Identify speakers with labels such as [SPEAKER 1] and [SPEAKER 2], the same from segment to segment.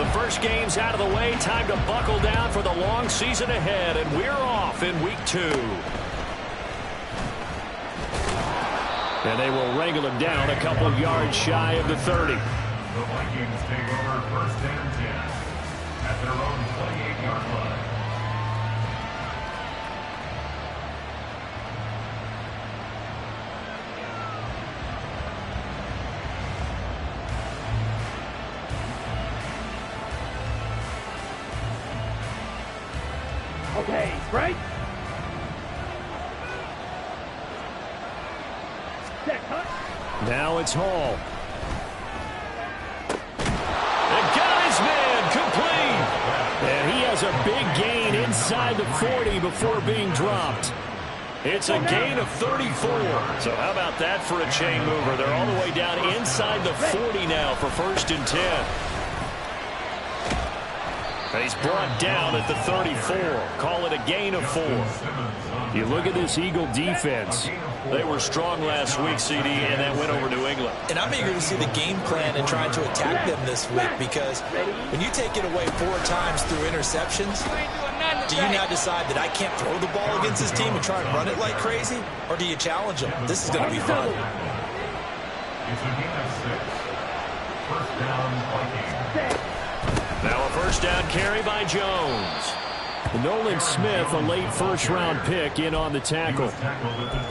[SPEAKER 1] The first game's out of the way. Time to buckle down for the long season ahead, and we're off in week 2. And they will wrangle him down a couple yards shy of the 30.
[SPEAKER 2] The Vikings take over first and 10 at their own 28-yard line.
[SPEAKER 3] Okay, right?
[SPEAKER 1] Now it's Hall. And got his man complete. And he has a big gain inside the 40 before being dropped. It's a gain of 34. So how about that for a chain mover? They're all the way down inside the 40 now for first and 10. And he's brought down at the 34. Call it a gain of 4. You look at this Eagle defense. They were strong last week, CD, and that went over New England.
[SPEAKER 4] And I'm eager to see the game plan and trying to attack them this week, because when you take it away 4 times through interceptions, do you now decide that I can't throw the ball against this team and try and run it like crazy? Or do you challenge them? This is going to be fun.
[SPEAKER 2] It's a gain of 6. First down, Vikings.
[SPEAKER 1] Now a first down carry by Jones. Nolan Smith, a late first-round pick, in on the tackle.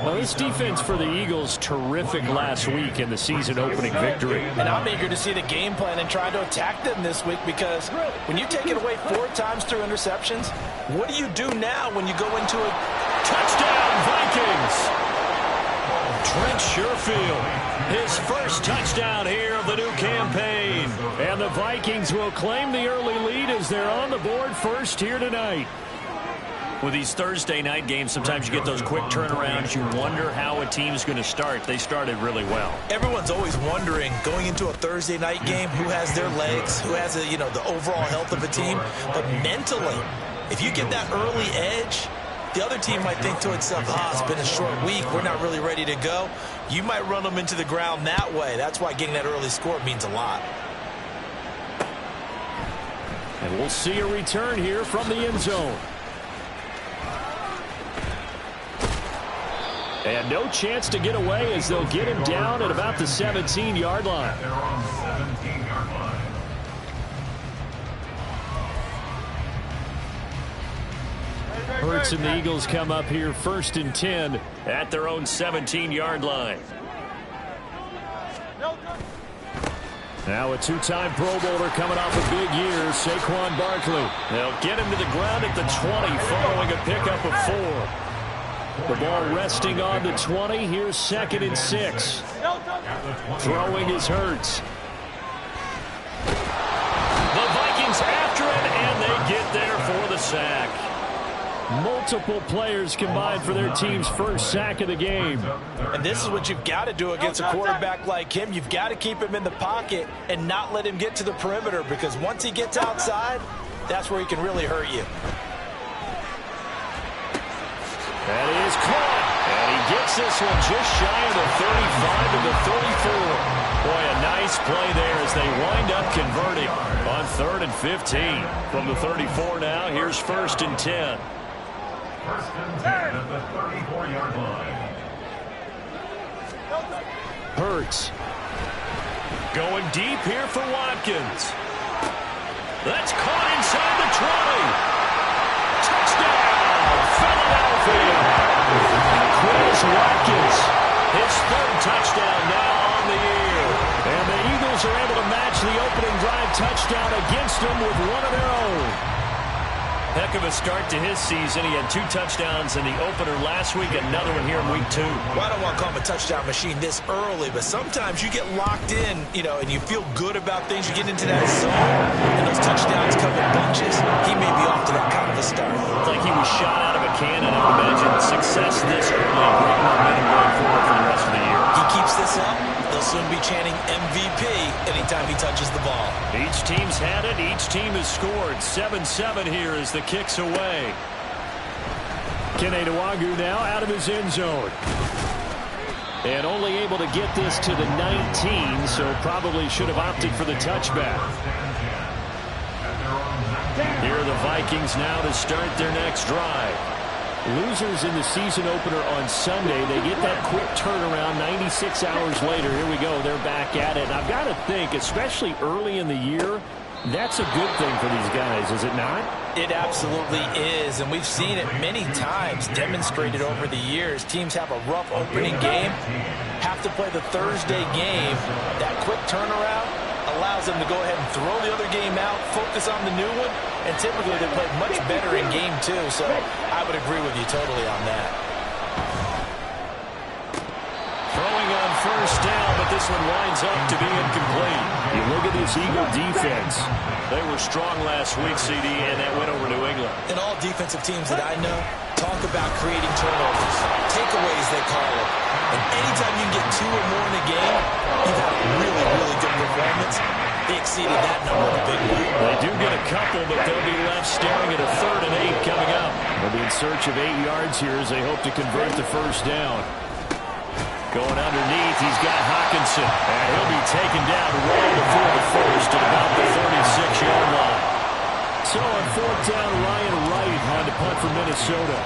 [SPEAKER 1] Well, this defense for the Eagles, terrific last week in the season-opening victory.
[SPEAKER 4] And I'm eager to see the game plan and try to attack them this week, because when you take it away 4 times through interceptions, what do you do now when you go into a
[SPEAKER 1] touchdown Vikings? Trent Sherfield, his first touchdown here of the new campaign. And the Vikings will claim the early lead as they're on the board first here tonight. With these Thursday night games, sometimes you get those quick turnarounds. You wonder how a team's going to start. They started really well.
[SPEAKER 4] Everyone's always wondering, going into a Thursday night game, who has their legs, who has the overall health of a team. But mentally, if you get that early edge, the other team might think to itself, it's been a short week, we're not really ready to go. You might run them into the ground that way. That's why getting that early score means a lot.
[SPEAKER 1] And we'll see a return here from the end zone. And no chance to get away as they'll get him down at about the 17-yard line.
[SPEAKER 2] They're on the 17-yard line.
[SPEAKER 1] Hurts and the Eagles come up here first and 10 at their own 17-yard line. Now a 2-time Pro Bowler coming off a big year, Saquon Barkley. They'll get him to the ground at the 20 following a pickup of 4. The ball resting on the 20. Here's 2nd and 6. Throwing is Hurts. The Vikings after him, and they get there for the sack. Multiple players combined for their team's first sack of the game.
[SPEAKER 4] And this is what you've got to do against a quarterback like him. You've got to keep him in the pocket and not let him get to the perimeter, because once he gets outside, that's where he can really hurt you.
[SPEAKER 1] That is caught. And he gets this one just shy of the 35 to the 34. Boy, a nice play there as they wind up converting on 3rd and 15. From the 34 now, here's 1st and 10.
[SPEAKER 2] First and 10 at the 34-yard line.
[SPEAKER 1] Hurts. Going deep here for Watkins. That's caught inside the 20. Touchdown, Philadelphia. Chris Watkins, his 3rd touchdown now on the year. And the Eagles are able to match the opening drive touchdown against them with one of their own. Heck of a start to his season. He had 2 touchdowns in the opener last week, another one here in week 2.
[SPEAKER 4] Well, I don't want to call him a touchdown machine this early, but sometimes you get locked in, and you feel good about things. You get into that zone, and those touchdowns come in bunches. He may be off to that kind of a start.
[SPEAKER 1] It's like he was shot out of a cannon. I would imagine success this early, great momentum going forward for the rest of the year.
[SPEAKER 4] He keeps this up, they'll soon be chanting MVP anytime he touches the ball.
[SPEAKER 1] Each team's had it. Each team has scored. 7-7 here as the kick's away. Kene Nwangwu now out of his end zone. And only able to get this to the 19, so probably should have opted for the touchback. Here are the Vikings now to start their next drive.
[SPEAKER 3] Losers in the season opener on Sunday. They get that quick turnaround 96 hours later. Here we go. They're back at it. And I've got to think, especially early in the year, that's a good thing for these guys, is it not?
[SPEAKER 4] It absolutely is, and we've seen it many times demonstrated over the years. Teams have a rough opening game, have to play the Thursday game. That quick turnaround allows them to go ahead and throw the other game out, focus on the new one, and typically they play much better in game two, so I would agree with you totally on that.
[SPEAKER 1] Throwing on first down, but this one winds up to be incomplete.
[SPEAKER 3] You look at this Eagle defense.
[SPEAKER 1] They were strong last week, CD, and that went over New England.
[SPEAKER 4] And all defensive teams that I know talk about creating turnovers, takeaways they call it. And anytime you can get 2 or more in a game, you've had a really, really good performance. They exceeded that number in a big way.
[SPEAKER 1] They do get a couple, but they'll be left staring at a 3rd and 8 coming up.
[SPEAKER 3] They'll be in search of 8 yards here as they hope to convert the first down.
[SPEAKER 1] Going underneath, he's got Hockenson. And he'll be taken down well before the first at about the 36-yard line.
[SPEAKER 3] So on 4th down, Ryan Wright on to punt for Minnesota.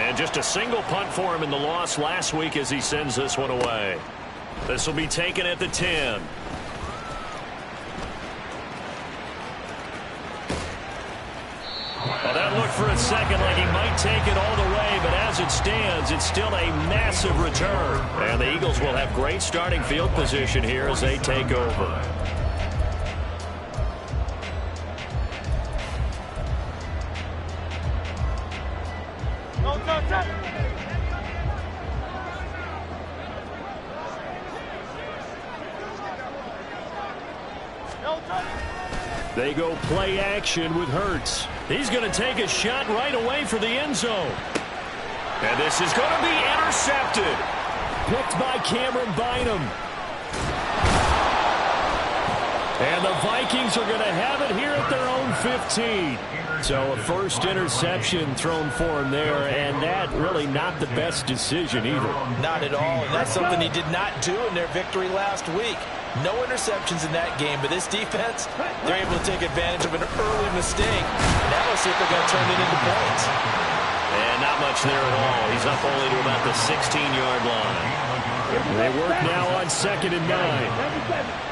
[SPEAKER 1] And just a single punt for him in the loss last week as he sends this one away. This will be taken at the 10. Well, that looked for a second like he might take it all the way, but as it stands, it's still a massive return. And the Eagles will have great starting field position here as they take over.
[SPEAKER 3] They go play action with Hurts.
[SPEAKER 1] He's going to take a shot right away for the end zone. And this is going to be intercepted.
[SPEAKER 3] Picked by Cameron Bynum. And the Vikings are going to have it here at their own 15. So a first interception thrown for him there, and that really not the best decision either.
[SPEAKER 4] Not at all, and that's something he did not do in their victory last week. No interceptions in that game, but this defense, they're able to take advantage of an early mistake. Now let's see if they're going to turn it into points.
[SPEAKER 1] And not much there at all. He's up only to about the 16-yard line.
[SPEAKER 3] They work now on 2nd and 9.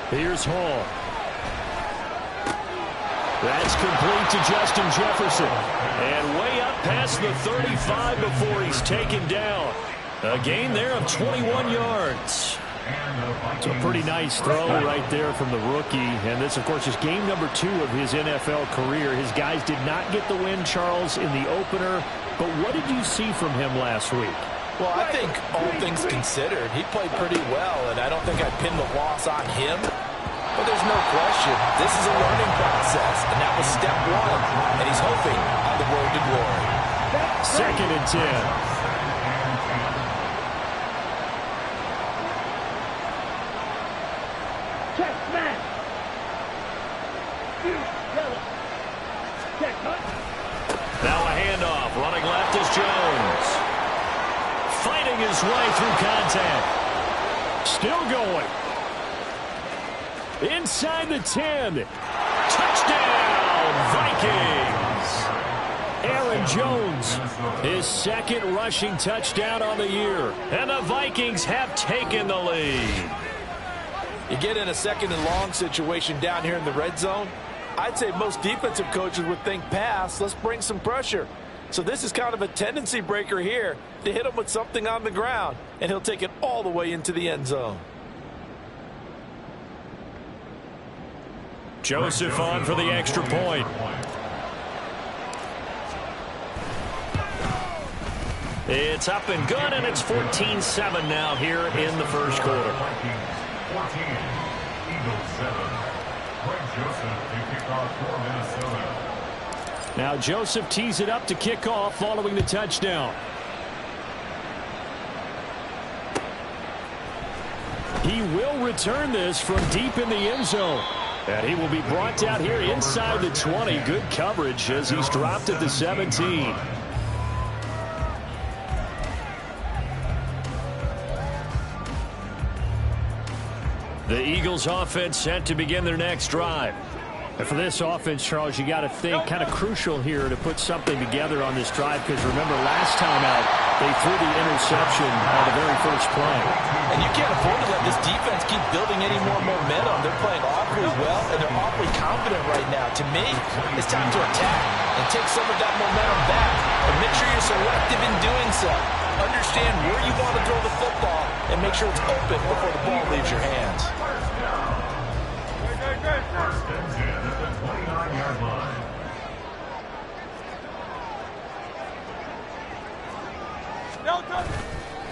[SPEAKER 3] Here's Hall. That's complete to Justin Jefferson.
[SPEAKER 1] And way up past the 35 before he's taken down. A gain there of 21 yards.
[SPEAKER 3] It's a pretty nice throw right there from the rookie. And this, of course, is game number 2 of his NFL career. His guys did not get the win, Charles, in the opener. But what did you see from him last week?
[SPEAKER 4] Well, I think all things considered, he played pretty well, and I don't think I'd pin the loss on him. But there's no question, this is a learning process, and that was step 1, and he's hoping on the road to glory.
[SPEAKER 3] 2nd and 10.
[SPEAKER 1] Now a handoff. Running left is Jones. Fighting his way through contact.
[SPEAKER 3] Still going. Inside the 10.
[SPEAKER 1] Touchdown, Vikings.
[SPEAKER 3] Aaron Jones, his 2nd rushing touchdown on the year.
[SPEAKER 1] And the Vikings have taken the lead.
[SPEAKER 4] You get in a 2nd and long situation down here in the red zone, I'd say most defensive coaches would think pass, let's bring some pressure. So this is kind of a tendency breaker here to hit him with something on the ground, and he'll take it all the way into the end zone.
[SPEAKER 1] Joseph on for the extra point. It's up and good, and it's 14-7 now here in the first quarter.
[SPEAKER 2] 14, Eagles 7. Greg Joseph to kick off for Minnesota.
[SPEAKER 3] Now Joseph tees it up to kick off following the touchdown. He will return this from deep in the end zone. And he will be brought down here inside the 20. Good coverage as he's dropped at the 17. The Eagles offense set to begin their next drive. And for this offense, Charles, you got to think kind of crucial here to put something together on this drive, because remember last time out they threw the interception on the very first play.
[SPEAKER 4] And you can't afford to let this defense keep building any more momentum. They're playing awfully well, and they're awfully confident right now. To me, it's time to attack and take some of that momentum back. And make sure you're selective in doing so. Understand where you want to throw the football and make sure it's open before the ball leaves your hands.
[SPEAKER 2] First and 10 at the 29-yard line.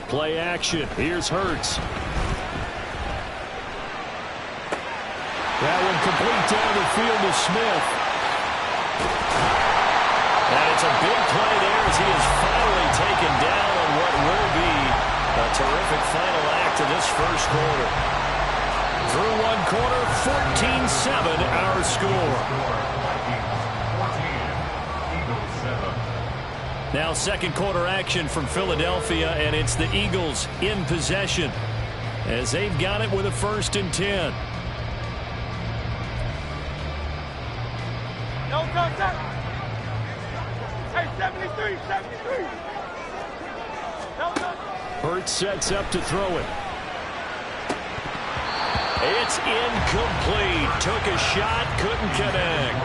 [SPEAKER 3] Play action. Here's Hurts. That one complete down the field to Smith. And it's a big play there as he is finally taken down on what will be a terrific final act of this first quarter. Through one quarter, 14-7 our score. Now second quarter action from Philadelphia, and it's the Eagles in possession as they've got it with a 1st and 10.
[SPEAKER 5] Hey, 73.
[SPEAKER 3] Hurts sets up to throw it. It's incomplete. Took a shot, couldn't connect.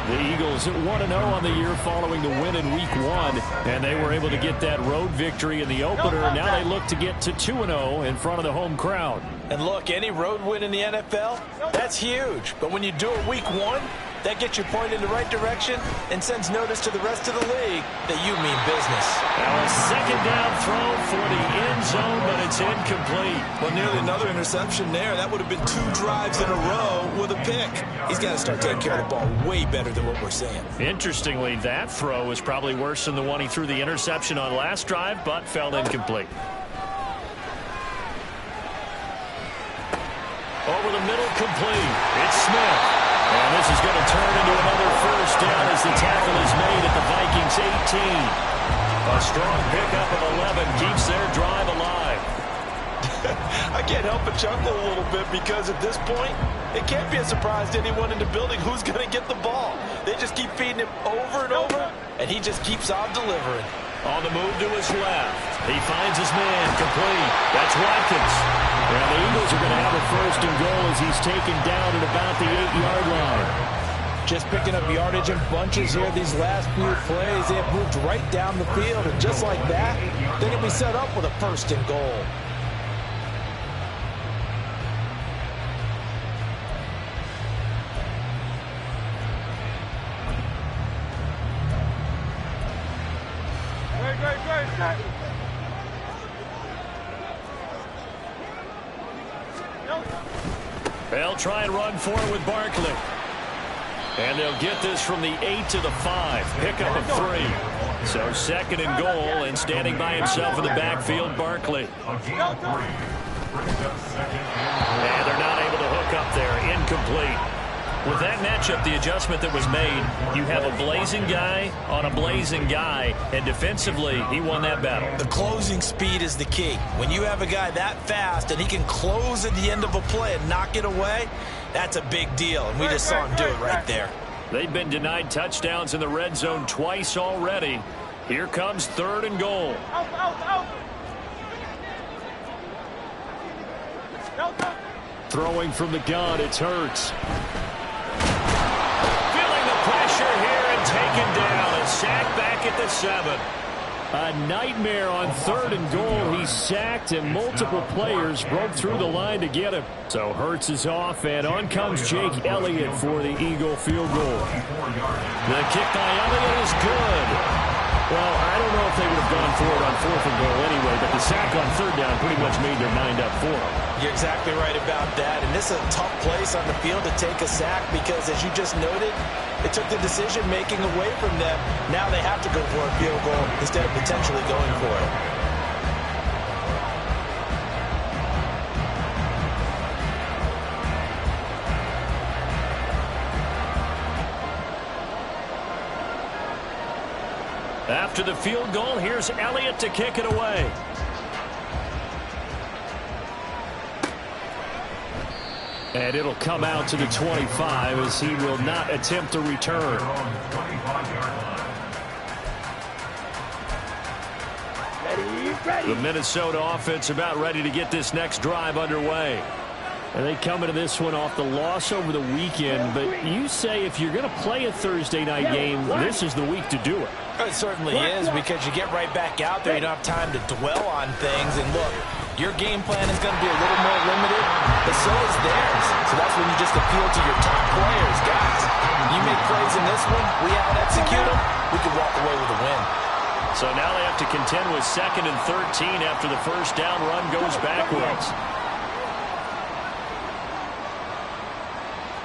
[SPEAKER 3] The Eagles 1-0 on the year following the win in Week 1, and they were able to get that road victory in the opener. Now they look to get to 2-0 in front of the home crowd.
[SPEAKER 4] And look, any road win in the NFL, that's huge. But when you do it Week 1, that gets you pointed in the right direction and sends notice to the rest of the league that you mean business.
[SPEAKER 3] Now a second down throw for the end zone, but it's incomplete.
[SPEAKER 4] Well, nearly another interception there. That would have been 2 drives in a row with a pick. He's got to start taking care of the ball way better than what we're seeing.
[SPEAKER 3] Interestingly, that throw was probably worse than the one he threw the interception on last drive, but fell incomplete. Over the middle, complete. It's Smith. And this is going to turn into another first down as the tackle is made at the Vikings 18. A strong pickup of 11 keeps their drive alive.
[SPEAKER 4] I can't help but chuckle a little bit because at this point, it can't be a surprise to anyone in the building who's going to get the ball. They just keep feeding him over and over, and he just keeps on delivering.
[SPEAKER 3] On the move to his left. He finds his man, complete. That's Watkins. And the Eagles are going to have a 1st and goal as he's taken down at about the 8-yard line.
[SPEAKER 4] Just picking up yardage in bunches here these last few plays. They have moved right down the field, and just like that, they can be set up with a 1st and goal.
[SPEAKER 3] They'll try and run for it with Barkley. And they'll get this from the 8 to the 5. Pickup of 3. So 2nd and goal, and standing by himself in the backfield, Barkley. And they're not able to hook up there. Incomplete. With that matchup, the adjustment that was made, you have a blazing guy on a blazing guy, and defensively, he won that battle.
[SPEAKER 4] The closing speed is the key. When you have a guy that fast and he can close at the end of a play and knock it away, that's a big deal, and we just saw him do it right there.
[SPEAKER 3] They've been denied touchdowns in the red zone twice already. Here comes 3rd and goal. Throwing from the gun, it's Hurts. Feeling the pressure here and taken down. A sack back at the 7. A nightmare on 3rd and goal. He's sacked, and multiple players broke through the line to get him. So Hurts is off, and on comes Jake Elliott for the Eagle field goal. The kick by Elliott is good. Well, I don't know if they would have gone for it on 4th and goal anyway, but the sack on 3rd down pretty much made their mind up for them.
[SPEAKER 4] You're exactly right about that, and this is a tough place on the field to take a sack because, as you just noted, it took the decision-making away from them. Now they have to go for a field goal instead of potentially going for it.
[SPEAKER 3] After the field goal, here's Elliott to kick it away. And it'll come out to the 25 as he will not attempt a return. The Minnesota offense about ready to get this next drive underway. And they come into this one off the loss over the weekend. But you say if you're going to play a Thursday night game, this is the week to do it.
[SPEAKER 4] It certainly is, because you get right back out there. You don't have time to dwell on things. And look, your game plan is going to be a little more limited, but so is theirs. So that's when you just appeal to your top players. Guys, you make plays in this one, we out-execute them, we can walk away with a win.
[SPEAKER 3] So now they have to contend with 2nd and 13 after the first down run goes backwards.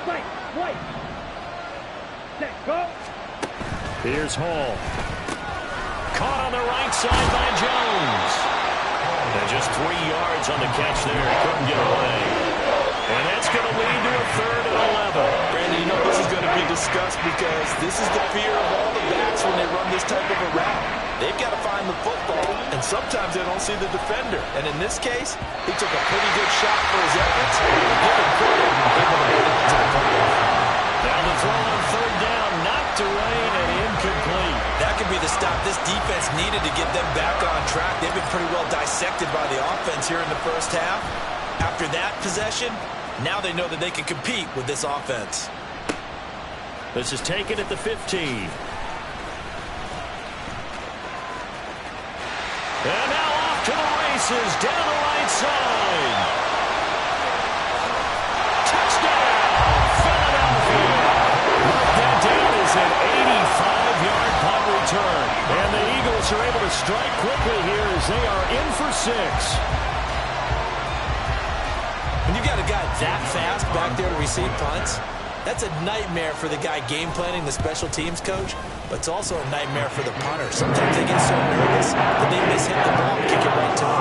[SPEAKER 5] Wait. Set, go.
[SPEAKER 3] Here's Hall. Caught on the right side by Jones. And just 3 yards on the catch there. Couldn't get away. And that's going to lead to a 3rd and 11.
[SPEAKER 4] Brandon, you know this is going to be discussed because this is the fear of all the backs when they run this type of a route. They've got to find the football, and sometimes they don't see the defender. And in this case, he took a pretty good shot for his efforts. Give him credit, able to hold it to the football.
[SPEAKER 3] Down the throw on 3rd down, knocked away and incomplete.
[SPEAKER 4] That could be the stop this defense needed to get them back on track. They've been pretty well dissected by the offense here in the first half. After that possession, now they know that they can compete with this offense.
[SPEAKER 3] This is taken at the 15. And now off to the races down the right side. Touchdown, Philadelphia. Mark that down as an 85-yard punt return. And the Eagles are able to strike quickly here as they are in for 6.
[SPEAKER 4] When you've got a guy that fast back there to receive punts, that's a nightmare for the guy game planning, the special teams coach, but it's also a nightmare for the punter. Sometimes they get so nervous that they miss hit the ball and kick it right to him.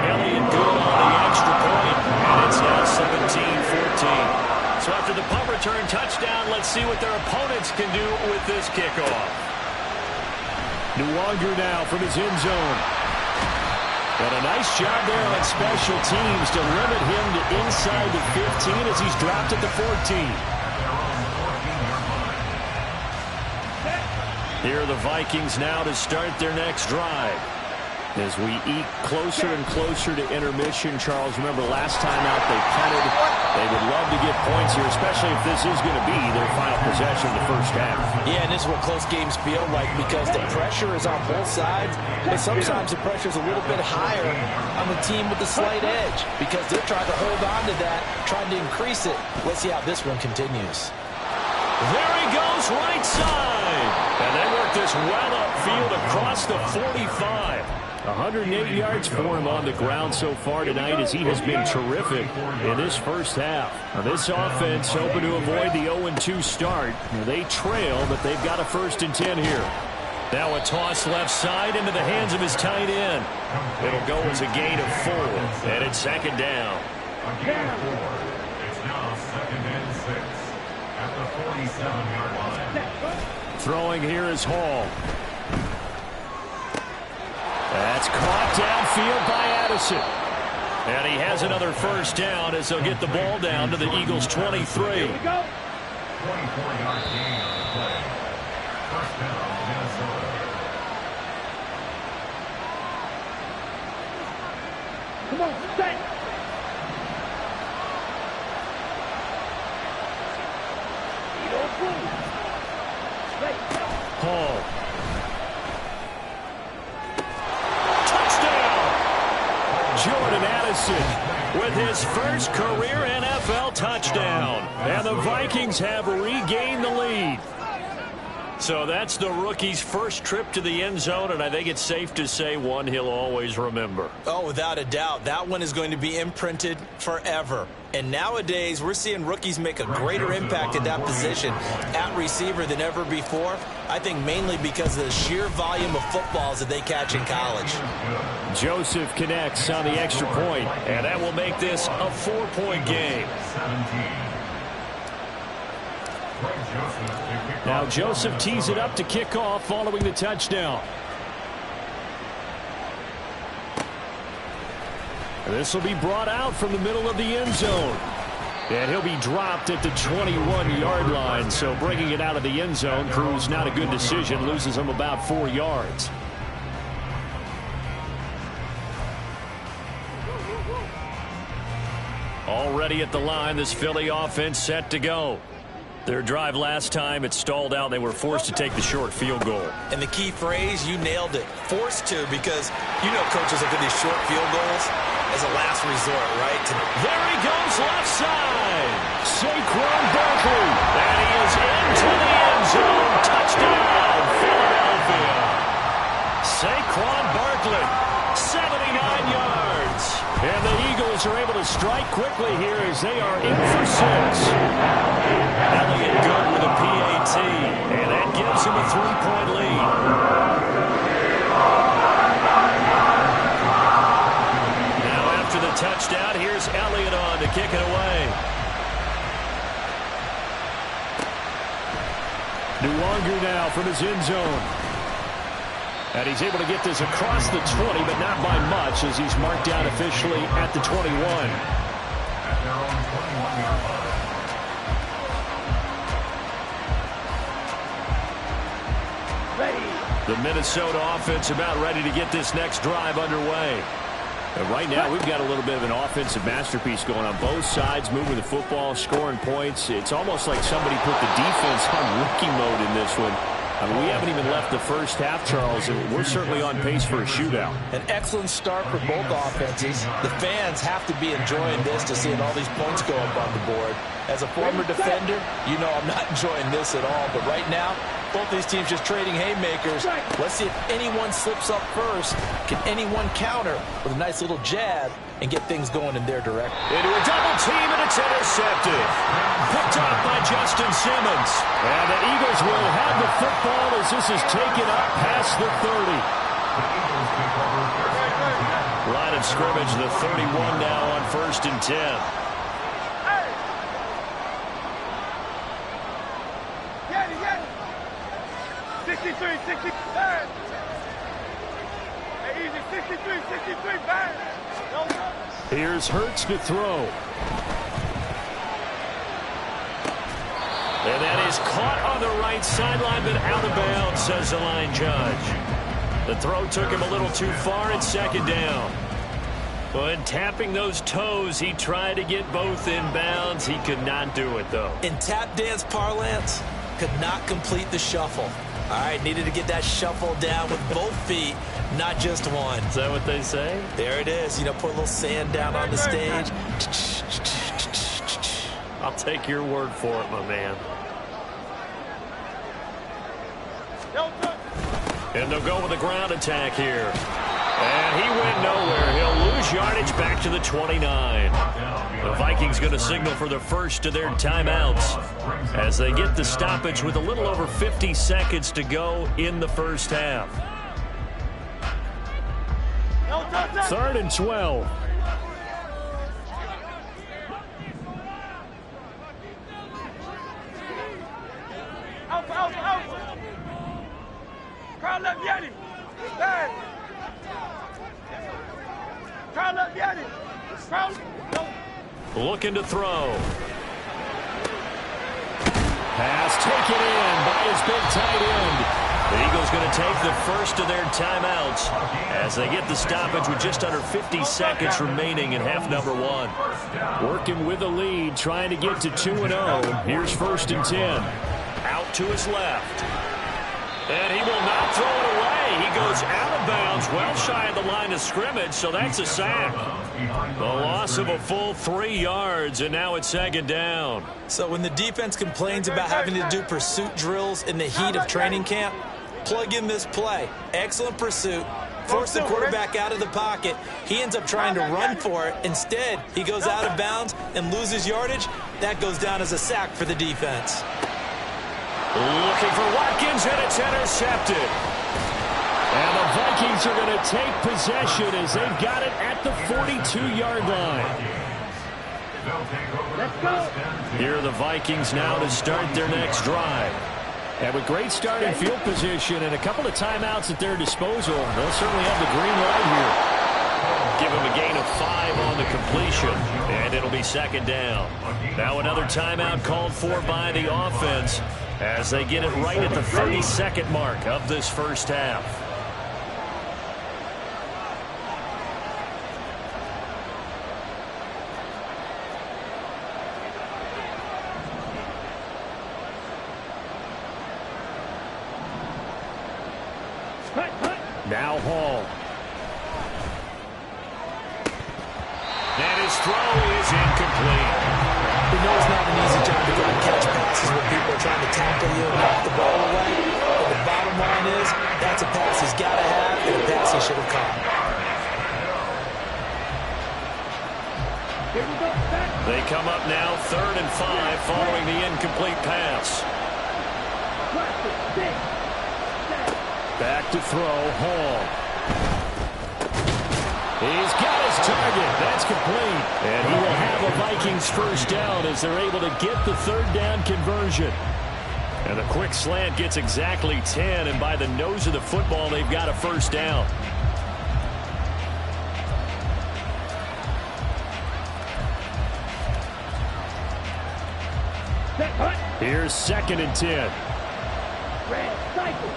[SPEAKER 3] Elliott good on the extra point, and it's now 17-14. So after the punt return touchdown, let's see what their opponents can do with this kickoff. Nwanger now from his end zone. And a nice job there on special teams to limit him to inside the 15 as he's dropped at the 14. Here are the Vikings now to start their next drive. As we eke closer and closer to intermission, Charles, remember last time out they punted. They would love to get points here, especially if this is going to be their final possession of the first half.
[SPEAKER 4] Yeah, and this is what close games feel like because the pressure is on both sides, but sometimes the pressure is a little bit higher on the team with the slight edge because they're trying to hold on to that, trying to increase it. Let's see how this one continues.
[SPEAKER 3] There he goes, right side. And they work this well upfield across the 45. 108 yards for him on the ground so far tonight as he has been terrific in this first half. Now this offense hoping to avoid the 0-2 start. They trail, but they've got a 1st and 10 here. Now a toss left side into the hands of his tight end. It'll go as a gain of 4, and it's 2nd down.
[SPEAKER 2] Again, 4. It's now 2nd and 6 at the 47-yard line.
[SPEAKER 3] Throwing here is Hall. That's caught downfield by Addison. And he has another 1st down as they'll get the ball down to the Eagles' 23.
[SPEAKER 2] 24-yard gain on the play. 1st down, Minnesota.
[SPEAKER 5] Come on, set.
[SPEAKER 3] Hall. Jordan Addison with his first career NFL touchdown. And the Vikings have regained the lead. So that's the rookie's first trip to the end zone, and I think it's safe to say one he'll always remember.
[SPEAKER 4] Oh, without a doubt. That one is going to be imprinted forever. And nowadays, we're seeing rookies make a greater impact at that position at receiver than ever before. I think mainly because of the sheer volume of footballs that they catch in college.
[SPEAKER 3] Joseph connects on the extra point, and that will make this a 4-point game. Now Joseph tees it up to kick off following the touchdown. This will be brought out from the middle of the end zone. And he'll be dropped at the 21-yard line. So bringing it out of the end zone proves not a good decision. Loses him about 4 yards. Already at the line, this Philly offense set to go. Their drive last time, it stalled out. They were forced to take the short field goal.
[SPEAKER 4] And the key phrase, you nailed it. Forced to, because you know coaches look at these short field goals as a last resort, right?
[SPEAKER 3] There he goes left side. Saquon Barkley. And he is into the end zone. Touchdown, Philadelphia. Saquon Barkley, 79 yards. And the Eagles are able to strike quickly here as they are in for 6. Elliott good with a PAT. And that gives him a 3-point lead. Now after the touchdown, here's Elliott on to kick it away. Nwangu now from his end zone. And he's able to get this across the 20, but not by much, as he's marked down officially at the 21.
[SPEAKER 2] At their own 21-yard line.
[SPEAKER 3] The Minnesota offense about ready to get this next drive underway. And right now, we've got a little bit of an offensive masterpiece going on both sides, moving the football, scoring points. It's almost like somebody put the defense on rookie mode in this one. I mean, we haven't even left the first half, Charles, and we're certainly on pace for a shootout.
[SPEAKER 4] An excellent start for both offenses. The fans have to be enjoying this to see all these points go up on the board. As a former defender, you know I'm not enjoying this at all. But right now, both these teams just trading haymakers. Let's see if anyone slips up first. Can anyone counter with a nice little jab and get things going in their direction?
[SPEAKER 3] Into a double team, and it's intercepted. Picked off by Justin Simmons. And the Eagles will have the football as this is taken up past the 30. Line of scrimmage, the 31 now on 1st and 10. Here's Hurts to throw. And that is caught on the right sideline, but out of bounds, says the line judge. The throw took him a little too far at 2nd down. But tapping those toes, he tried to get both in bounds. He could not do it, though.
[SPEAKER 4] In tap dance parlance, could not complete the shuffle. All right, needed to get that shuffle down with both feet, not just one.
[SPEAKER 3] Is that what they say?
[SPEAKER 4] There it is. You know, put a little sand down on the stage.
[SPEAKER 3] I'll take your word for it, my man. And they'll go with a ground attack here. And he went nowhere. He'll lose yardage back to the 29. The Vikings going to signal for the first of their timeouts as they get the stoppage with a little over 50 seconds to go in the first half. 3rd and 12. Looking to throw. Pass taken in by his big tight end. The Eagles going to take the first of their timeouts as they get the stoppage with just under 50 seconds remaining in half number 1. Working with a lead, trying to get to 2-0. Here's 1st and 10. Out to his left. And he will not throw it away. He goes out of bounds, well shy of the line of scrimmage, so that's a sack. The loss of a full 3 yards, and now it's 2nd down.
[SPEAKER 4] So when the defense complains about having to do pursuit drills in the heat of training camp, plug in this play. Excellent pursuit. Force the quarterback out of the pocket. He ends up trying to run for it. Instead, he goes out of bounds and loses yardage. That goes down as a sack for the defense.
[SPEAKER 3] Looking for Watkins, and it's intercepted. And the Vikings are going to take possession as they've got it at the 42-yard line.
[SPEAKER 5] Let's go.
[SPEAKER 3] Here are the Vikings now to start their next drive. And with great starting field position and a couple of timeouts at their disposal, they'll certainly have the green light here. Give him a gain of 5 on the completion, and it'll be second down. Now another timeout called for by the offense as they get it right at the 32nd mark of this first half. Now Hall. And his throw is incomplete.
[SPEAKER 4] We know it's not an easy job to try and catch passes when people are trying to tackle you and knock the ball away. But the bottom line is, that's a pass he's got to have and a pass he should have caught.
[SPEAKER 3] They come up now 3rd and 5 following the incomplete pass. Back to throw, Hall. He's got his target. That's complete. And he will have a Vikings first down as they're able to get the 3rd down conversion. And the quick slant gets exactly 10, and by the nose of the football, they've got a first down. Here's 2nd and 10.
[SPEAKER 5] Red cycle.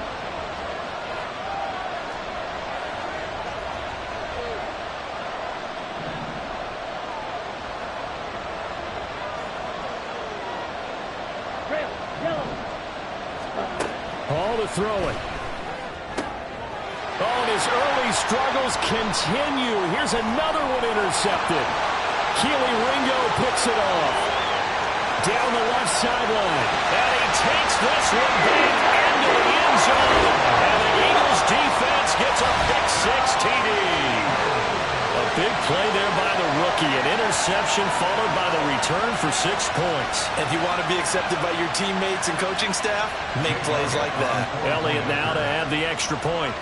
[SPEAKER 3] Hall to throw it. Oh, and his early struggles continue. Here's another one intercepted. Keely Ringo picks it off. Down the left sideline. And he takes this one back into the end zone. And the Eagles defense gets a pick-6 TD. A big play there by the rookie. An interception followed by the return for 6 points.
[SPEAKER 4] If you want to be accepted by your teammates and coaching staff, make plays like that.
[SPEAKER 3] Elliott now to add the extra point.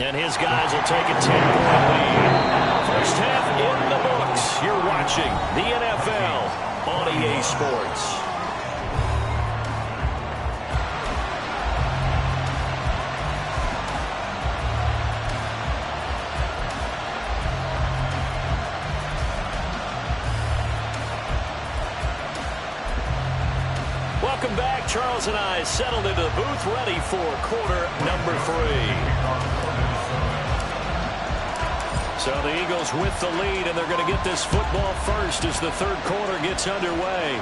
[SPEAKER 3] And his guys will take a 10-point lead. First half in the books. You're watching the NFL on EA Sports. Welcome back. Charles and I settled into the booth, ready for quarter number 3. So the Eagles with the lead, and they're going to get this football first as the 3rd quarter gets underway.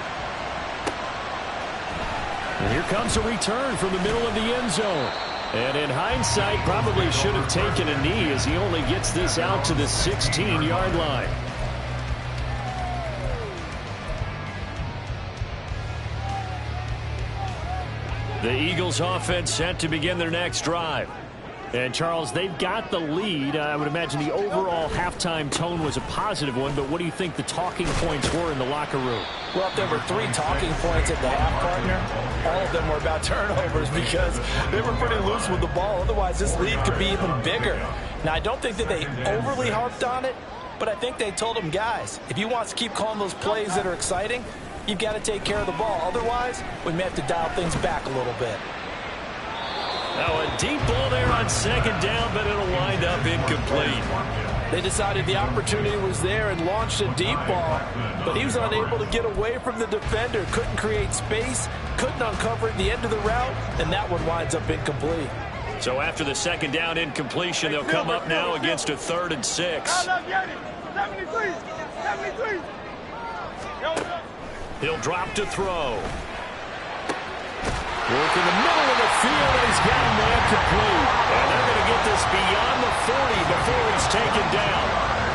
[SPEAKER 3] And here comes a return from the middle of the end zone. And in hindsight, probably should have taken a knee as he only gets this out to the 16-yard line. The Eagles offense set to begin their next drive. And, Charles, they've got the lead. I would imagine the overall halftime tone was a positive one, but what do you think the talking points were in the locker room?
[SPEAKER 4] Well, if there were 3 talking points at the half, partner, all of them were about turnovers because they were pretty loose with the ball. Otherwise, this lead could be even bigger. Now, I don't think that they overly harped on it, but I think they told them, guys, if you want to keep calling those plays that are exciting, you've got to take care of the ball. Otherwise, we may have to dial things back a little bit.
[SPEAKER 3] Now a deep ball there on 2nd down, but it'll wind up incomplete.
[SPEAKER 6] They decided the opportunity was there and launched a deep ball, but he was unable to get away from the defender, couldn't create space, couldn't uncover at the end of the route, and that one winds up incomplete.
[SPEAKER 3] So after the 2nd down incompletion, they'll come up now against a 3rd and 6. He'll drop to throw. Work in the middle of the field, and he's got a man complete. And they're going to get this beyond the 40 before he's taken down.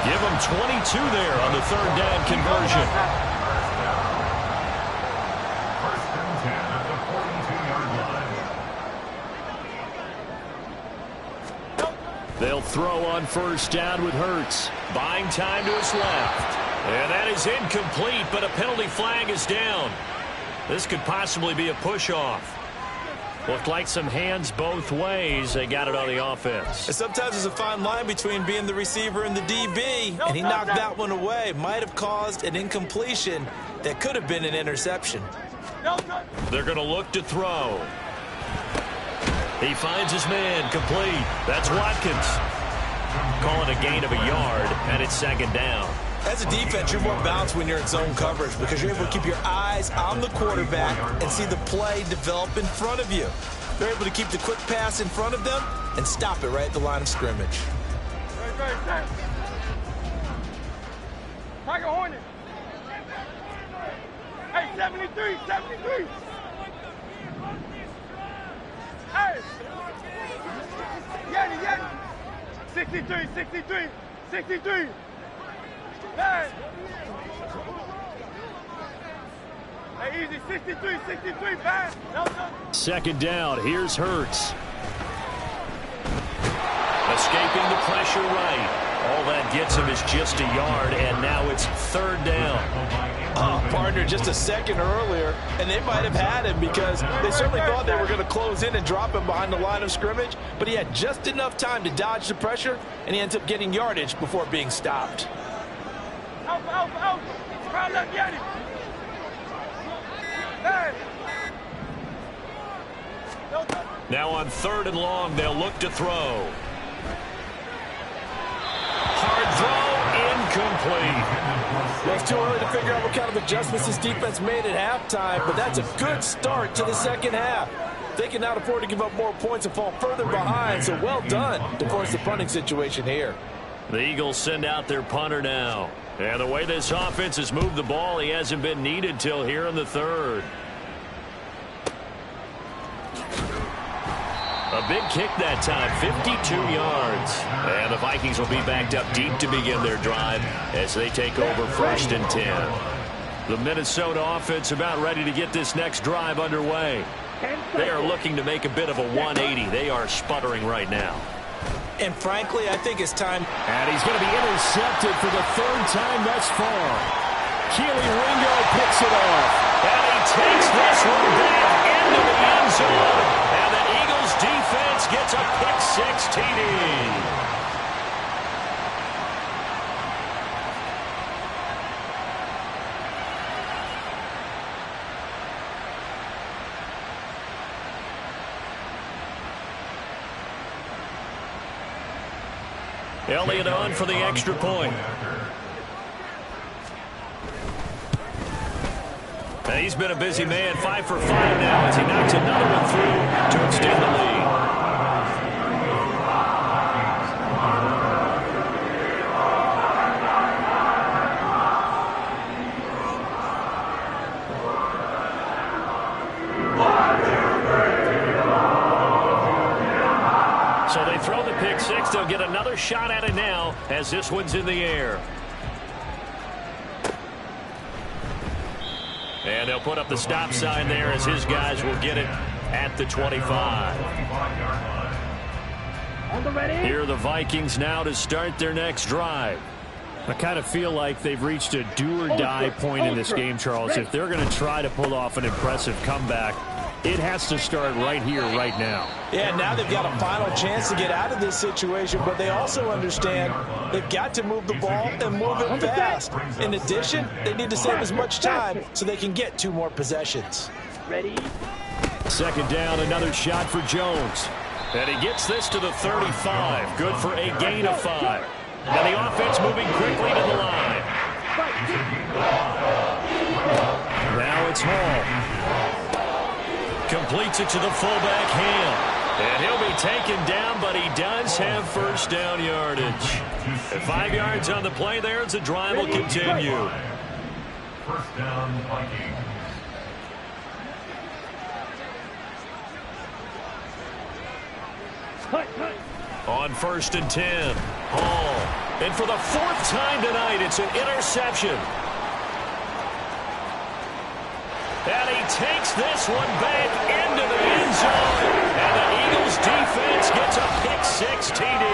[SPEAKER 3] Give him 22 there on the 3rd down conversion.
[SPEAKER 2] First and 10 at the 42-yard line.
[SPEAKER 3] They'll throw on 1st down with Hurts. Buying time to his left. And that is incomplete, but a penalty flag is down. This could possibly be a push-off. Looked like some hands both ways. They got it on the offense.
[SPEAKER 4] And sometimes there's a fine line between being the receiver and the DB, and he knocked that one away. Might have caused an incompletion that could have been an interception.
[SPEAKER 3] They're going to look to throw. He finds his man complete. That's Watkins. Call it a gain of a yard, and it's second down.
[SPEAKER 4] As a defense, you're more balanced when you're in zone coverage because you're able to keep your eyes on the quarterback and see the play develop in front of you. They're able to keep the quick pass in front of them and stop it right at the line of scrimmage.
[SPEAKER 5] Tiger Hornet. Hey, 73, 73. Hey. Yanni. 63, 63, 63. Hey. Hey, easy, 63, 63, pass.
[SPEAKER 3] Second down, here's Hurts. Escaping the pressure right. All that gets him is just a yard, and now it's third down.
[SPEAKER 6] Partner, just a second earlier, and they might have had him because they certainly thought they were going to close in and drop him behind the line of scrimmage, but he had just enough time to dodge the pressure, and he ends up getting yardage before being stopped.
[SPEAKER 5] Alpha. Crowd left, Yanni. Hey.
[SPEAKER 3] Now on third and long, they'll look to throw. Hard throw, incomplete.
[SPEAKER 6] Well, it's too early to figure out what kind of adjustments this defense made at halftime, but that's a good start to the second half. They can now afford to give up more points and fall further behind, so well done to force the punting situation here.
[SPEAKER 3] The Eagles send out their punter now. And the way this offense has moved the ball, he hasn't been needed till here in the third. A big kick that time, 52 yards. And the Vikings will be backed up deep to begin their drive as they take over first and 10. The Minnesota offense about ready to get this next drive underway. They are looking to make a bit of a 180. They are sputtering right now.
[SPEAKER 4] And frankly, I think it's time.
[SPEAKER 3] And he's going to be intercepted for the third time thus far. Keely Ringo picks it off. And he takes this one back into the end zone. And the Eagles defense gets a pick-six TD. Elliott on for the extra point. And he's been a busy man, 5 for 5 now as he knocks another one through to extend the lead. So they throw the pick six. They'll get another shot at it now as this one's in the air. And they'll put up the stop sign there as his guys will get it at the 25. Here are the Vikings now to start their next drive. I kind of feel like they've reached a do-or-die point in this game, Charles. If they're going to try to pull off an impressive comeback, it has to start right here, right now.
[SPEAKER 6] Yeah, now they've got a final chance to get out of this situation, but they also understand they've got to move the ball and move it fast. In addition, they need to save as much time so they can get 2 more possessions.
[SPEAKER 5] Ready?
[SPEAKER 3] Second down, another shot for Jones. And he gets this to the 35. Good for a gain of 5. And the offense moving quickly to the line. Now it's Hall. Completes it to the fullback, Ham. And he'll be taken down, but he does have first down yardage. At 5 yards on the play there, the drive will continue.
[SPEAKER 2] First down, Vikings.
[SPEAKER 3] On first and 10, Hall. And for the 4th time tonight, it's an interception. And he takes this one back into the end zone. And the Eagles defense gets a pick-six TD.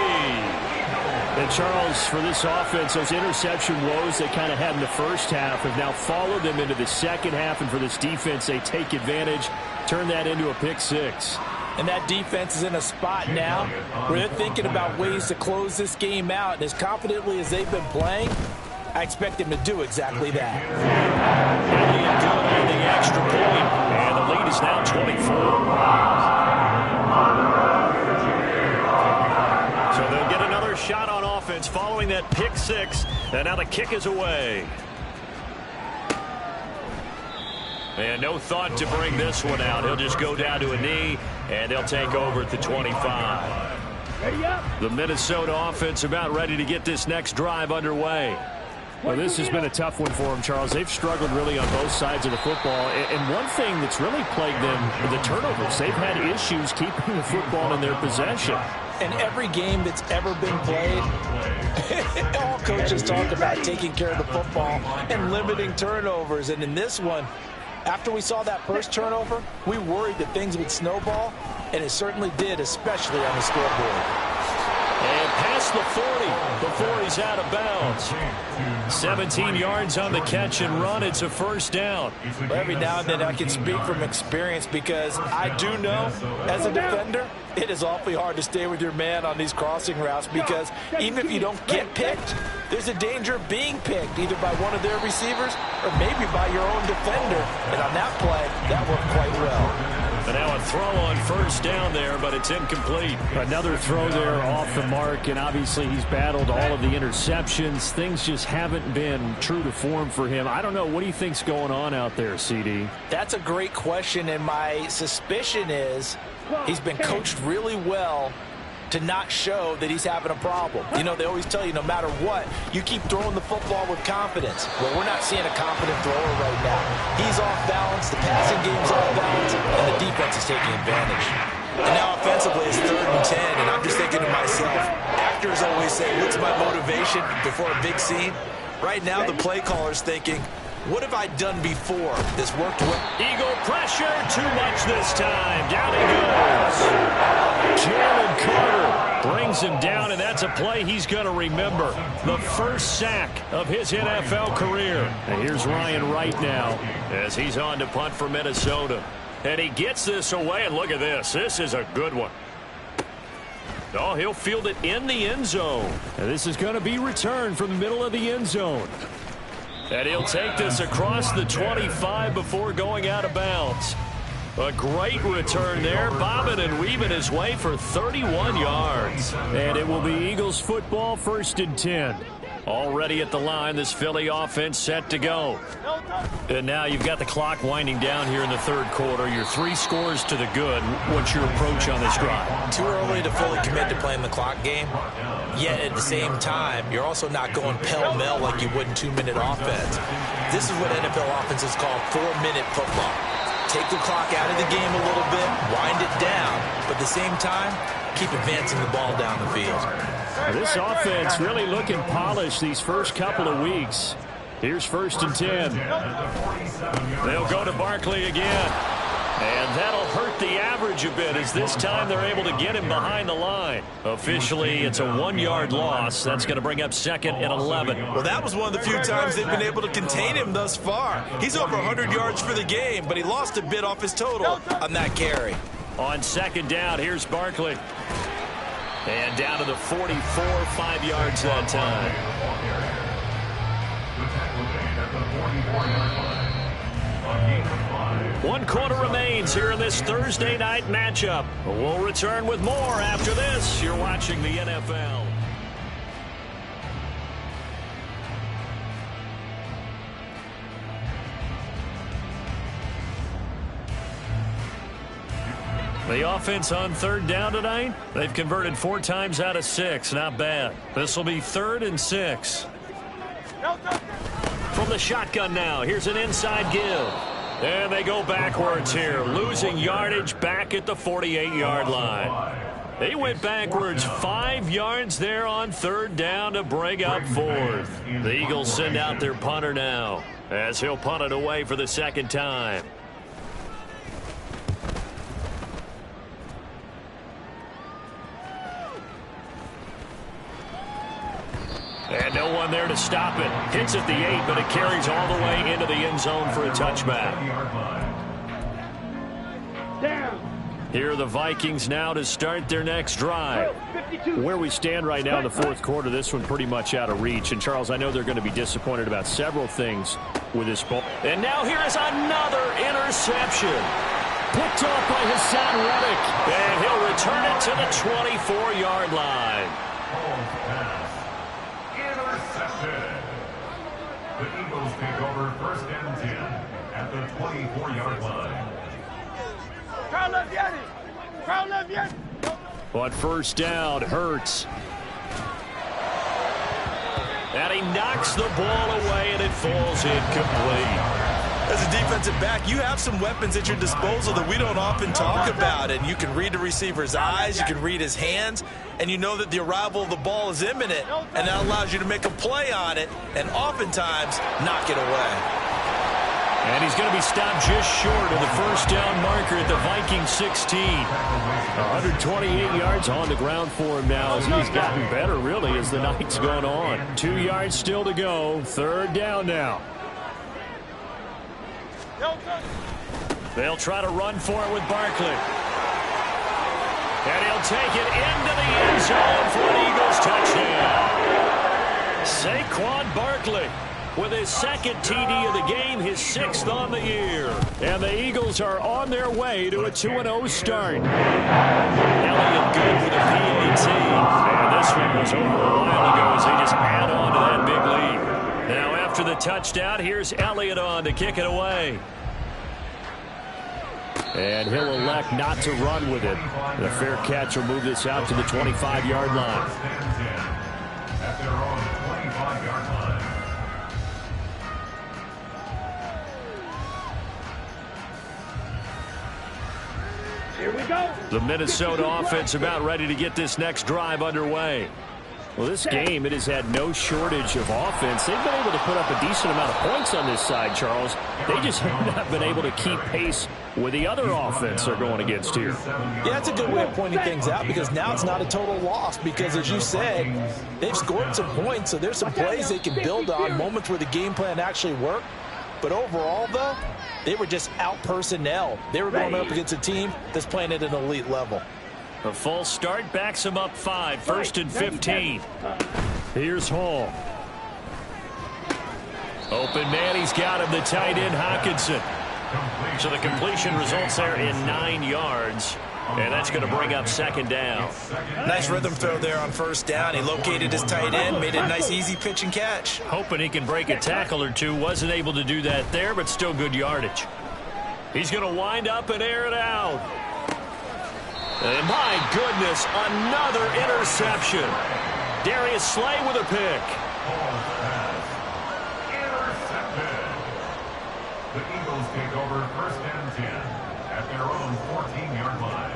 [SPEAKER 3] And Charles, for this offense, those interception woes they kind of had in the first half have now followed them into the second half. And for this defense, they take advantage, turn that into a pick-six.
[SPEAKER 6] And that defense is in a spot now where they're thinking about ways to close this game out. And as confidently as they've been playing, I expect them to do exactly that.
[SPEAKER 3] Elliott good on the extra point, and the lead is now 24. So they'll get another
[SPEAKER 1] shot on offense following that pick six. And now the kick is away. And no thought to bring this one out. He'll just go down to a knee, and they'll take over at the 25. The Minnesota offense about ready to get this next drive underway.
[SPEAKER 3] Well, this has been a tough one for them, Charles. They've struggled really on both sides of the football. And one thing that's really plagued them, the turnovers. They've had issues keeping the football in their possession.
[SPEAKER 6] In every game that's ever been played, all coaches talk about taking care of the football and limiting turnovers. And in this one, after we saw that first turnover, we worried that things would snowball, and it certainly did, especially on the scoreboard.
[SPEAKER 1] And past the 40 before he's out of bounds. 17 yards on the catch and run. It's a first down.
[SPEAKER 6] Well, every now and then I can speak from experience because I do know, as a defender, it is awfully hard to stay with your man on these crossing routes because even if you don't get picked, there's a danger of being picked either by one of their receivers or maybe by your own defender. And on that play, that worked quite well.
[SPEAKER 1] And now a throw on first down there, but it's incomplete.
[SPEAKER 3] Another throw there off the mark, and obviously he's battled all of the interceptions. Things just haven't been true to form for him. I don't know. What do you think's going on out there, CD?
[SPEAKER 6] That's a great question, and my suspicion is he's been coached really well to not show that he's having a problem. You know, they always tell you no matter what, you keep throwing the football with confidence. Well, we're not seeing a confident thrower right now. He's off balance, the passing game's off balance, and the defense is taking advantage. And now offensively it's 3rd and 10, and I'm just thinking to myself, actors always say, what's my motivation before a big scene? Right now the play caller's thinking, what have I done before? This worked well.
[SPEAKER 1] Eagle pressure, too much this time. Down he goes. Jalen Carter brings him down, and that's a play he's going to remember. The first sack of his NFL career.
[SPEAKER 3] And here's Ryan Wright now
[SPEAKER 1] as he's on to punt for Minnesota. And he gets this away, and look at this. This is a good one. Oh, he'll field it in the end zone.
[SPEAKER 3] And this is going to be returned from the middle of the end zone.
[SPEAKER 1] And he'll take this across the 25 before going out of bounds. A great return there, bobbing and weaving his way for 31 yards.
[SPEAKER 3] And it will be Eagles football, 1st and 10.
[SPEAKER 1] Already at the line, this Philly offense set to go. And now you've got the clock winding down here in the 3rd quarter. You're 3 scores to the good. What's your approach on this drive?
[SPEAKER 4] Too early to fully commit to playing the clock game. Yet at the same time, you're also not going pell-mell like you would in 2-minute offense. This is what NFL offenses call 4-minute football. Take the clock out of the game a little bit, wind it down, but at the same time, keep advancing the ball down the field.
[SPEAKER 3] This offense really looking polished these first couple of weeks. Here's 1st and 10.
[SPEAKER 1] They'll go to Barkley again. And that'll hurt the average a bit as this time they're able to get him behind the line. Officially, it's a 1-yard loss. That's going to bring up 2nd and 11.
[SPEAKER 4] Well, that was one of the few times they've been able to contain him thus far. He's over 100 yards for the game, but he lost a bit off his total on that carry.
[SPEAKER 1] On 2nd down, here's Barkley. And down to the 44, 5 yards that time. One quarter remains here in this Thursday night matchup. We'll return with more after this. You're watching the NFL. The offense on 3rd down tonight, they've converted 4 times out of 6. Not bad. This will be 3rd and 6. From the shotgun now, here's an inside give. And they go backwards here, losing yardage back at the 48-yard line. They went backwards 5 yards there on 3rd down to bring up 4th. The Eagles send out their punter now as he'll punt it away for the 2nd time. And no one there to stop it. Hits at the 8, but it carries all the way into the end zone for a touchback. Here are the Vikings now to start their next drive.
[SPEAKER 3] Where we stand right now in the 4th quarter, this one pretty much out of reach. And, Charles, I know they're going to be disappointed about several things with this ball.
[SPEAKER 1] And now here is another interception.
[SPEAKER 3] Picked off by Hassan Reddick.
[SPEAKER 1] And he'll return it to the 24-yard line.
[SPEAKER 2] take over 1st and 10 at the 24-yard line.
[SPEAKER 5] Crowd left Yanni. Crowd left Yanni.
[SPEAKER 3] On first down, Hurts. And he knocks the ball away, and it falls incomplete.
[SPEAKER 4] As a defensive back, you have some weapons at your disposal that we don't often talk about. And you can read the receiver's eyes, you can read his hands, and you know that the arrival of the ball is imminent. And that allows you to make a play on it and oftentimes knock it away.
[SPEAKER 3] And he's going to be stopped just short of the first down marker at the Vikings 16. 128 yards on the ground for him now as he's gotten better, really, as the night's gone on. 2 yards still to go. Third down now. They'll try to run for it with Barkley. And he'll take it into the end zone for an Eagles touchdown. Saquon Barkley with his second TD of the game, his 6th on the year. And the Eagles are on their way to a 2-0 start. Elliott good with a PAT. And this one was over a while ago as they just add on to that big lead. Now after the touchdown, here's Elliott on to kick it away. And he'll elect not to run with it. The fair catch will move this out to the 25-yard line.
[SPEAKER 2] At their own 25-yard line.
[SPEAKER 5] Here we go.
[SPEAKER 3] The Minnesota offense about ready to get this next drive underway. Well, this game, it has had no shortage of offense. They've been able to put up a decent amount of points on this side, Charles. They just have not been able to keep pace with the other offense they're going against here.
[SPEAKER 6] Yeah, that's a good way of pointing things out because now it's not a total loss because, as you said, they've scored some points, so there's some plays they can build on, moments where the game plan actually worked. But overall, though, they were just out-personnel. They were going up against a team that's playing at an elite level.
[SPEAKER 3] A false start backs him up 5, 1st and 15. Here's Hall. Open man, he's got him, the tight end Hockenson. So the completion results there in 9 yards. And that's going to bring up 2nd down.
[SPEAKER 4] Nice rhythm throw there on first down. He located his tight end, made it a nice easy pitch and catch.
[SPEAKER 3] Hoping he can break a tackle or two. Wasn't able to do that there, but still good yardage. He's going to wind up and air it out. And my goodness, another interception. Darius Slay with a pick.
[SPEAKER 2] Intercepted. The Eagles take over 1st and 10 at their own 14-yard line.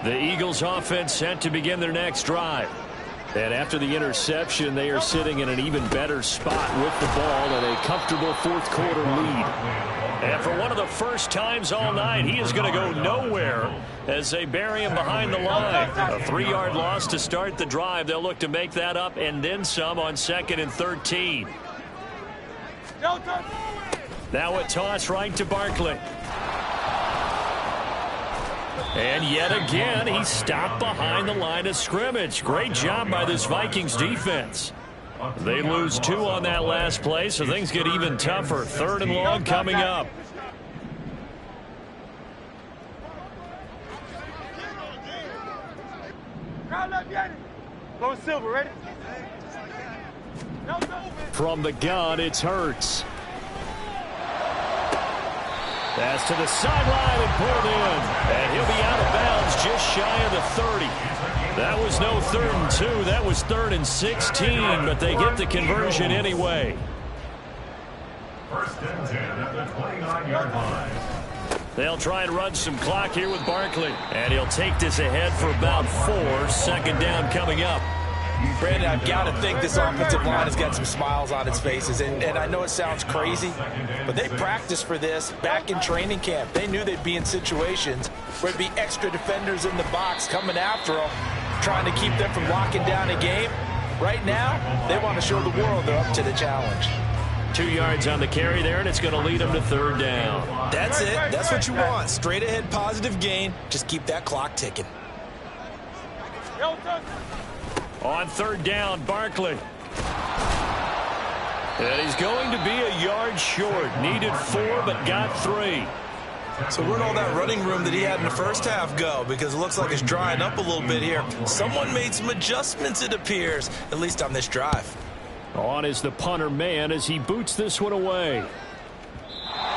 [SPEAKER 3] The Eagles offense set to begin their next drive. And after the interception, they are sitting in an even better spot with the ball and a comfortable 4th quarter lead. And for one of the first times all night, he is going to go nowhere as they bury him behind the line. A 3-yard loss to start the drive. They'll look to make that up and then some on 2nd and 13. Now a toss right to Barkley. And yet again, he's stopped behind the line of scrimmage. Great job by this Vikings defense. They lose 2 on that last play, so things get even tougher. 3rd and long coming up.
[SPEAKER 5] Low silver, ready?
[SPEAKER 3] From the gun, it's Hurts. Pass to the sideline and pulled in. And he'll be out of bounds just shy of the 30. That was no 3rd and 2. That was 3rd and 16, but they get the conversion anyway.
[SPEAKER 2] 1st and 10 at the 29-yard line.
[SPEAKER 3] They'll try and run some clock here with Barkley. And he'll take this ahead for about 4. 2nd down coming up.
[SPEAKER 6] Brandon, I've got to think this offensive line has got some smiles on its faces. And I know it sounds crazy, but they practiced for this back in training camp. They knew they'd be in situations where there'd be extra defenders in the box coming after them, trying to keep them from locking down a game. Right now, they want to show the world they're up to the challenge.
[SPEAKER 3] 2 yards on the carry there, and it's going to lead them to 3rd down.
[SPEAKER 4] That's it. That's what you want. Straight ahead positive gain. Just keep that clock ticking.
[SPEAKER 3] On 3rd down, Barkley. And he's going to be a yard short. Needed 4, but got 3.
[SPEAKER 4] So where'd all that running room that he had in the first half go? Because it looks like it's drying up a little bit here. Someone made some adjustments, it appears, at least on this drive.
[SPEAKER 3] On is the punter man as he boots this one away.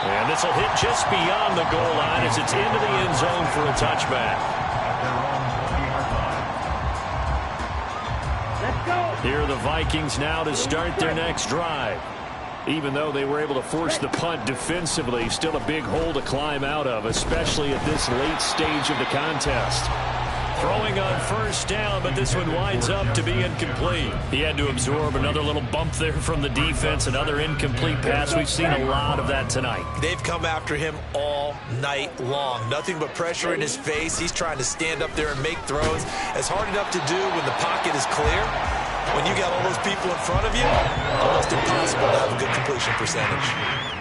[SPEAKER 3] And this will hit just beyond the goal line as it's into the end zone for a touchback.
[SPEAKER 5] Let's go.
[SPEAKER 3] Here are the Vikings now to start their next drive. Even though they were able to force the punt defensively, still a big hole to climb out of, especially at this late stage of the contest. Throwing on first down, but this one winds up to be incomplete. He had to absorb another little bump there from the defense, another incomplete pass. We've seen a lot of that tonight.
[SPEAKER 4] They've come after him all night long. Nothing but pressure in his face. He's trying to stand up there and make throws. It's hard enough to do when the pocket is clear. When you got all those people in front of you, almost impossible to have a good completion percentage.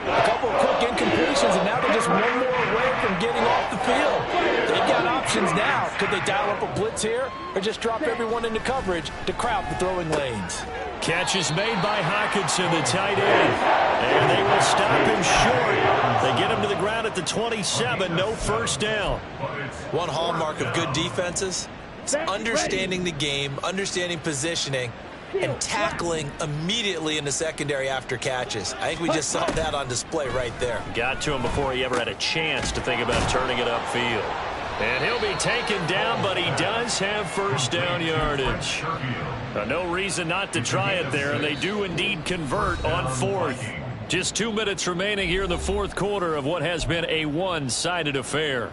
[SPEAKER 6] A couple of quick incompletions, and now they're just one more away from getting off the field. They've got options now. Could they dial up a blitz here or just drop everyone into coverage to crowd the throwing lanes?
[SPEAKER 3] Catch is made by Hockenson, the tight end. And they will stop him short. They get him to the ground at the 27. No first down.
[SPEAKER 4] One hallmark of good defenses is understanding the game, understanding positioning, and tackling immediately in the secondary after catches. I think we just saw that on display right there.
[SPEAKER 3] Got to him before he ever had a chance to think about turning it upfield. And he'll be taken down, but he does have first down yardage. No reason not to try it there, and they do indeed convert on fourth. Just 2 minutes remaining here in the fourth quarter of what has been a one-sided affair.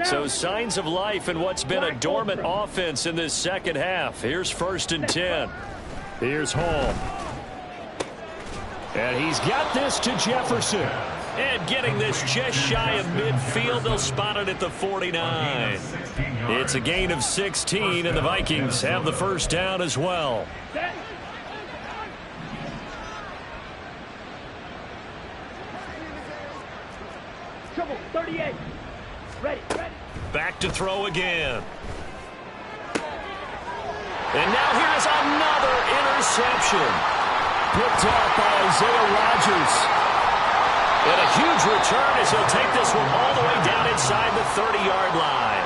[SPEAKER 3] So signs of life in what's been a dormant offense in this second half. Here's 1st and 10. Here's Hall. And he's got this to Jefferson. And getting this just shy of midfield. They'll spot it at the 49. It's a gain of 16, and the Vikings have the first down as well.
[SPEAKER 5] Trouble, 38. Ready.
[SPEAKER 3] Back to throw again. And now here's another interception. Picked up by Isaiah Rodgers. And a huge return as he'll take this one all the way down inside the 30-yard line.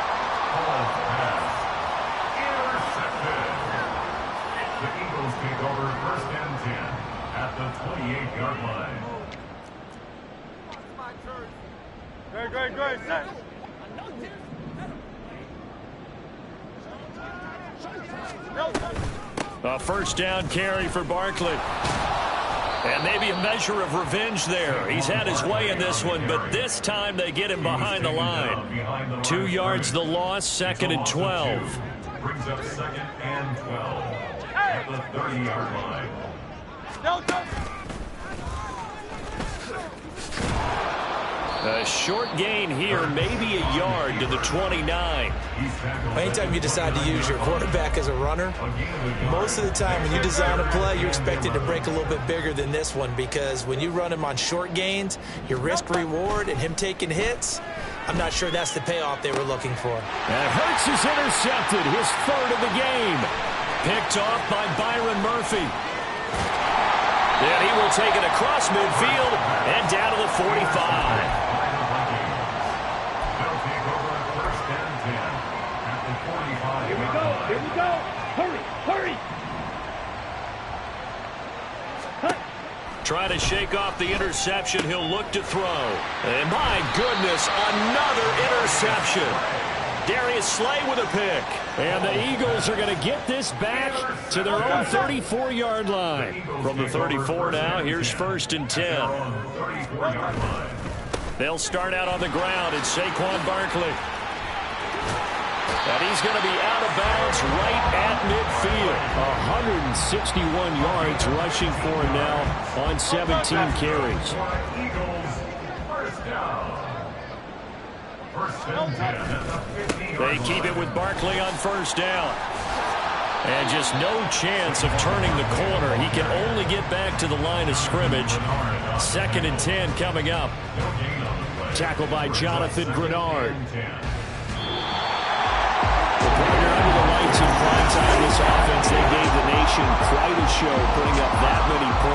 [SPEAKER 2] The Eagles take over 1st and 10 at the 28-yard line.
[SPEAKER 5] Great, set.
[SPEAKER 3] A first down carry for Barkley. And maybe a measure of revenge there. He's had his way in this one, but this time they get him behind the line. 2 yards the loss, 2nd and 12.
[SPEAKER 2] Brings up 2nd and 12 at the 30-yard line.
[SPEAKER 3] A short gain here, maybe a yard to the 29.
[SPEAKER 4] Anytime you decide to use your quarterback as a runner, most of the time when you design a play, you're expected to break a little bit bigger than this one, because when you run him on short gains, your risk-reward and him taking hits, I'm not sure that's the payoff they were looking for.
[SPEAKER 3] And Hurts is intercepted, his 3rd of the game. Picked off by Byron Murphy. Then he will take it across midfield and down to the 45.
[SPEAKER 5] Here we go. Hurry.
[SPEAKER 3] Trying to shake off the interception. He'll look to throw. And my goodness, another interception. Darius Slay with a pick. And the Eagles are going to get this back to their own 34-yard line. From the 34 now, here's 1st and 10. They'll start out on the ground. It's Saquon Barkley. And he's going to be out of bounds right at midfield. 161 yards rushing for him now on 17 carries. They keep it with Barkley on 1st down. And just no chance of turning the corner. He can only get back to the line of scrimmage. 2nd and 10 coming up. Tackled by Jonathan Grenard. Partner under the lights in prime time this offense. They gave the nation quite a show, putting up that many points.